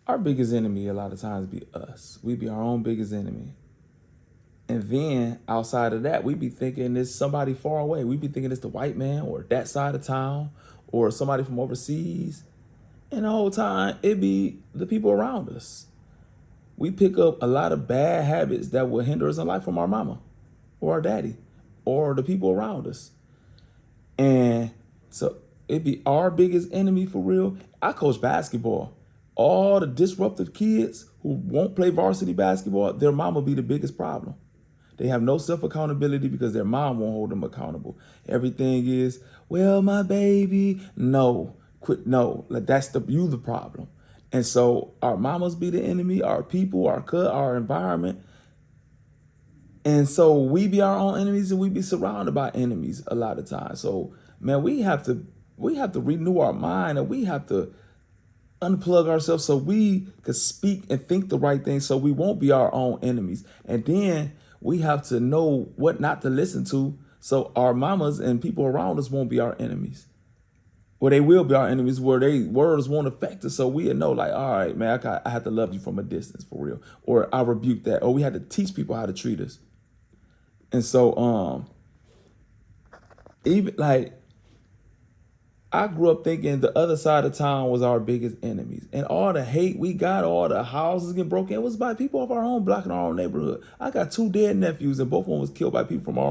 our biggest enemy a lot of times be us. We be our own biggest enemy. And then outside of that, we be thinking it's somebody far away. We be thinking it's the white man or that side of town or somebody from overseas. And the whole time it be the people around us. We pick up a lot of bad habits that will hinder us in life from our mama or our daddy or the people around us. And so it be our biggest enemy for real. I coach basketball. All the disruptive kids who won't play varsity basketball, their mama be the biggest problem. They have no self accountability because their mom won't hold them accountable. Everything is, well, my baby. No, quit. No, like that's the problem. And so our mamas be the enemy, our people, our environment. And so we be our own enemies and we be surrounded by enemies a lot of times. So man, we have to renew our mind and we have to unplug ourselves so we could speak and think the right thing so we won't be our own enemies. And then we have to know what not to listen to so our mamas and people around us won't be our enemies. Where they will be our enemies, where they words won't affect us. So we know like, all right, man, I have to love you from a distance for real. Or I rebuke that. Or we had to teach people how to treat us. And so even like I grew up thinking the other side of town was our biggest enemies. And all the hate we got, all the houses getting broken, it was by people of our own block in our own neighborhood. I got two dead nephews and both of them was killed by people from our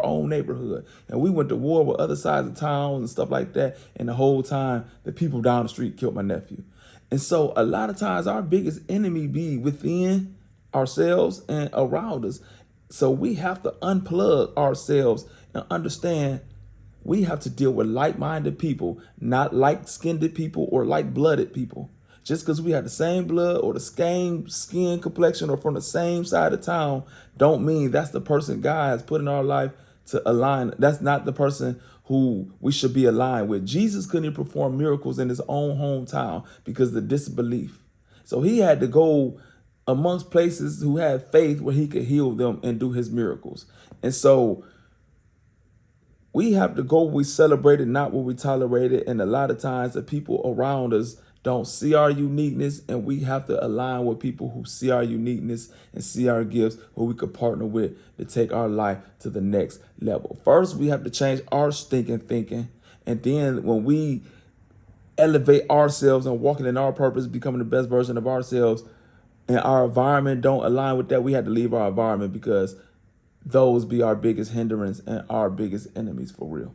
own neighborhood. And we went to war with other sides of towns and stuff like that. And the whole time the people down the street killed my nephew. And so a lot of times our biggest enemy be within ourselves and around us. So we have to unplug ourselves and understand we have to deal with like-minded people, not like-skinned people or like-blooded people. Just because we have the same blood or the same skin complexion or from the same side of town don't mean that's the person God has put in our life to align. That's not the person who we should be aligned with. Jesus couldn't perform miracles in his own hometown because of the disbelief. So he had to go amongst places who had faith where he could heal them and do his miracles. And so we have to go where we celebrate it, not where we tolerate it. And a lot of times the people around us don't see our uniqueness, and we have to align with people who see our uniqueness and see our gifts, who we could partner with to take our life to the next level. First, we have to change our stinking thinking. And then when we elevate ourselves and walking in our purpose, becoming the best version of ourselves, and our environment don't align with that, we have to leave our environment because those be our biggest hindrance and our biggest enemies for real.